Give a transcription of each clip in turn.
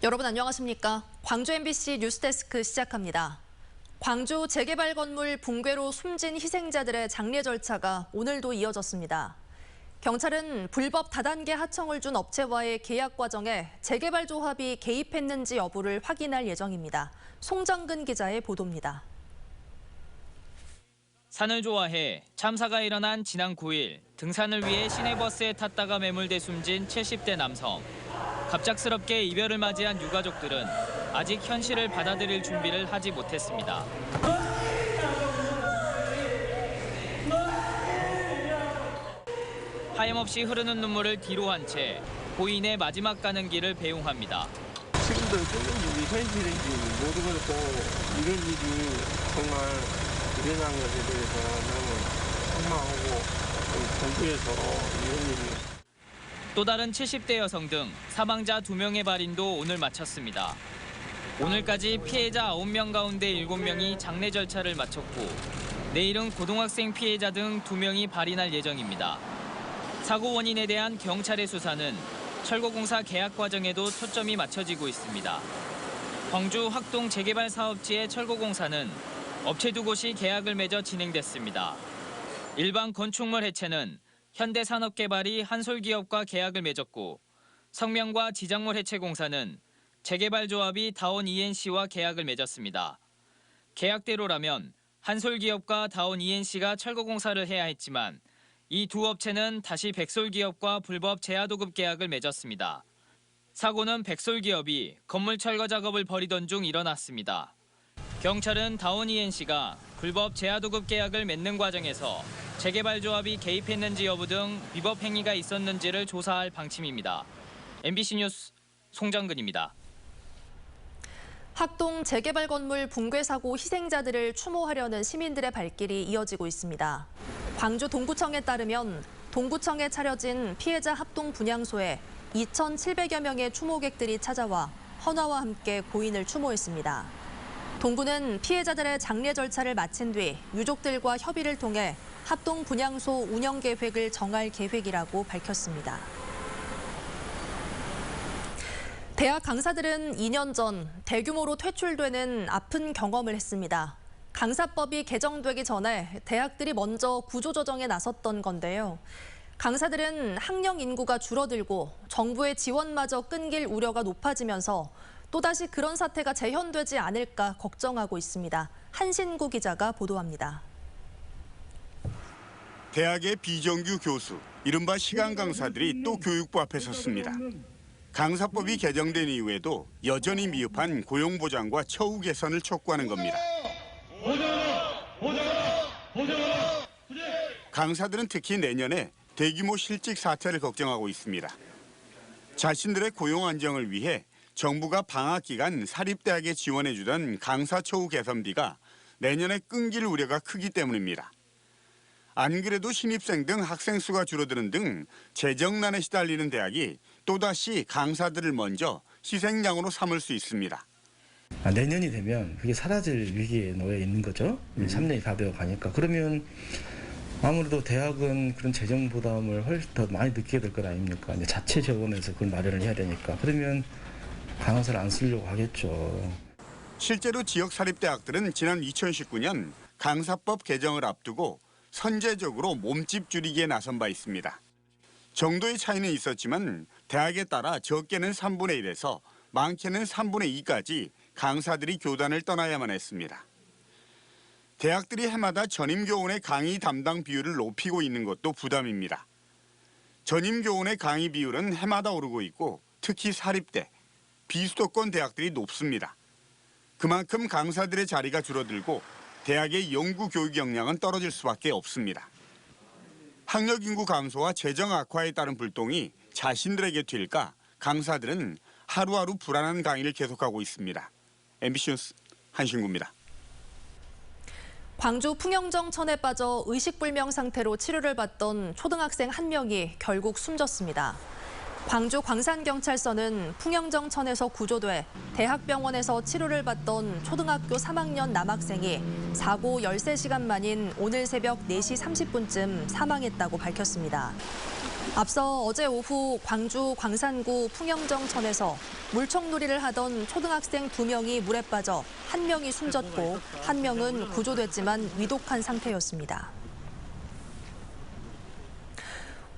여러분 안녕하십니까? 광주 MBC 뉴스데스크 시작합니다. 광주 재개발 건물 붕괴로 숨진 희생자들의 장례 절차가 오늘도 이어졌습니다. 경찰은 불법 다단계 하청을 준 업체와의 계약 과정에 재개발 조합이 개입했는지 여부를 확인할 예정입니다. 송정근 기자의 보도입니다. 산을 좋아해 참사가 일어난 지난 9일 등산을 위해 시내버스에 탔다가 매몰돼 숨진 70대 남성. 갑작스럽게 이별을 맞이한 유가족들은 아직 현실을 받아들일 준비를 하지 못했습니다. 하염없이 흐르는 눈물을 뒤로 한 채 고인의 마지막 가는 길을 배웅합니다. 지금도 어떤 일이 현실인지 모르겠고 이런 일이 정말 일어난 것에 대해서 너무 황망하고 정부에서 이런 일이 또 다른 70대 여성 등 사망자 2명의 발인도 오늘 마쳤습니다. 오늘까지 피해자 9명 가운데 7명이 장례 절차를 마쳤고 내일은 고등학생 피해자 등 2명이 발인할 예정입니다. 사고 원인에 대한 경찰의 수사는 철거공사 계약 과정에도 초점이 맞춰지고 있습니다. 광주 학동 재개발 사업지의 철거공사는 업체 2곳이 계약을 맺어 진행됐습니다. 일반 건축물 해체는 현대산업개발이 한솔기업과 계약을 맺었고 성명과 지작물 해체공사는 재개발조합이 다온 ENC와 계약을 맺었습니다. 계약대로라면 한솔기업과 다온 ENC가 철거공사를 해야 했지만 이 두 업체는 다시 백솔기업과 불법 제하도급 계약을 맺었습니다. 사고는 백솔기업이 건물 철거 작업을 벌이던 중 일어났습니다. 경찰은 다온 ENC가 불법 제하도급 계약을 맺는 과정에서 재개발조합이 개입했는지 여부 등 위법 행위가 있었는지를 조사할 방침입니다. MBC 뉴스 송정근입니다. 학동 재개발 건물 붕괴 사고 희생자들을 추모하려는 시민들의 발길이 이어지고 있습니다. 광주 동구청에 따르면 동구청에 차려진 피해자 합동 분향소에 2,700여 명의 추모객들이 찾아와 헌화와 함께 고인을 추모했습니다. 동구는 피해자들의 장례 절차를 마친 뒤 유족들과 협의를 통해 합동 분향소 운영 계획을 정할 계획이라고 밝혔습니다. 대학 강사들은 2년 전 대규모로 퇴출되는 아픈 경험을 했습니다. 강사법이 개정되기 전에 대학들이 먼저 구조조정에 나섰던 건데요. 강사들은 학령 인구가 줄어들고 정부의 지원마저 끊길 우려가 높아지면서 또다시 그런 사태가 재현되지 않을까 걱정하고 있습니다. 한신구 기자가 보도합니다. 대학의 비정규 교수, 이른바 시간 강사들이 또 교육부 앞에 섰습니다. 강사법이 개정된 이후에도 여전히 미흡한 고용보장과 처우 개선을 촉구하는 겁니다. 강사들은 특히 내년에 대규모 실직 사태를 걱정하고 있습니다. 자신들의 고용 안정을 위해 정부가 방학 기간 사립대학에 지원해주던 강사 처우 개선비가 내년에 끊길 우려가 크기 때문입니다. 안 그래도 신입생 등 학생 수가 줄어드는 등 재정난에 시달리는 대학이 또다시 강사들을 먼저 희생양으로 삼을 수 있습니다. 내년이 되면 그게 사라질 위기에 놓여 있는 거죠. 3년이 다 되어 가니까. 그러면 아무래도 대학은 그런 재정 부담을 훨씬 더 많이 느끼게 될 것 아닙니까? 이제 자체 재원에서 그걸 마련을 해야 되니까. 그러면 강사를 안 쓰려고 하겠죠. 실제로 지역 사립대학들은 지난 2019년 강사법 개정을 앞두고 선제적으로 몸집 줄이기에 나선 바 있습니다. 정도의 차이는 있었지만 대학에 따라 적게는 3분의 1에서 많게는 3분의 2까지 강사들이 교단을 떠나야만 했습니다. 대학들이 해마다 전임교원의 강의 담당 비율을 높이고 있는 것도 부담입니다. 전임교원의 강의 비율은 해마다 오르고 있고 특히 사립대, 비수도권 대학들이 높습니다. 그만큼 강사들의 자리가 줄어들고 대학의 연구 교육 역량은 떨어질 수밖에 없습니다. 학력 인구 감소와 재정 악화에 따른 불똥이 자신들에게 튈까 강사들은 하루하루 불안한 강의를 계속하고 있습니다. MBC 뉴스 한신구입니다. 광주 풍영정천에 빠져 의식불명 상태로 치료를 받던 초등학생 1명이 결국 숨졌습니다. 광주 광산경찰서는 풍영정천에서 구조돼 대학병원에서 치료를 받던 초등학교 3학년 남학생이 사고 13시간 만인 오늘 새벽 4시 30분쯤 사망했다고 밝혔습니다. 앞서 어제 오후 광주 광산구 풍영정천에서 물총놀이를 하던 초등학생 2명이 물에 빠져 1명이 숨졌고 1명은 구조됐지만 위독한 상태였습니다.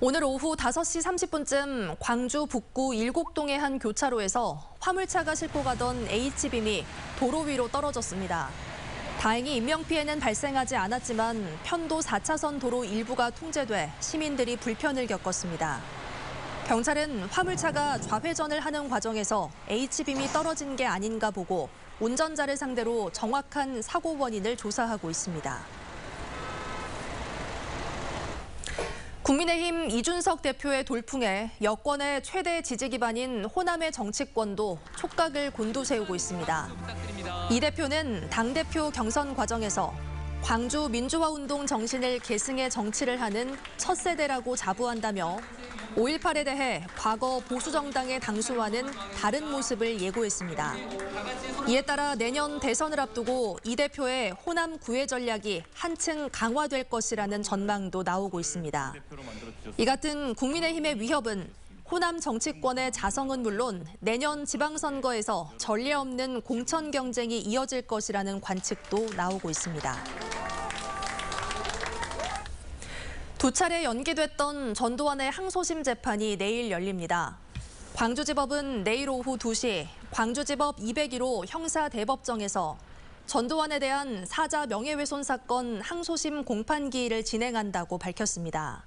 오늘 오후 5시 30분쯤 광주 북구 일곡동의 한 교차로에서 화물차가 싣고 가던 H빔이 도로 위로 떨어졌습니다. 다행히 인명피해는 발생하지 않았지만 편도 4차선 도로 일부가 통제돼 시민들이 불편을 겪었습니다. 경찰은 화물차가 좌회전을 하는 과정에서 H빔이 떨어진 게 아닌가 보고 운전자를 상대로 정확한 사고 원인을 조사하고 있습니다. 국민의힘 이준석 대표의 돌풍에 여권의 최대 지지 기반인 호남의 정치권도 촉각을 곤두세우고 있습니다. 이 대표는 당대표 경선 과정에서 광주 민주화운동 정신을 계승해 정치를 하는 첫 세대라고 자부한다며 5.18에 대해 과거 보수정당의 당수와는 다른 모습을 예고했습니다. 이에 따라 내년 대선을 앞두고 이 대표의 호남 구애 전략이 한층 강화될 것이라는 전망도 나오고 있습니다. 이 같은 국민의힘의 위협은 호남 정치권의 자성은 물론 내년 지방선거에서 전례 없는 공천 경쟁이 이어질 것이라는 관측도 나오고 있습니다. 두 차례 연기됐던 전두환의 항소심 재판이 내일 열립니다. 광주지법은 내일 오후 2시 광주지법 201호 형사대법정에서 전두환에 대한 사자 명예훼손 사건 항소심 공판기일을 진행한다고 밝혔습니다.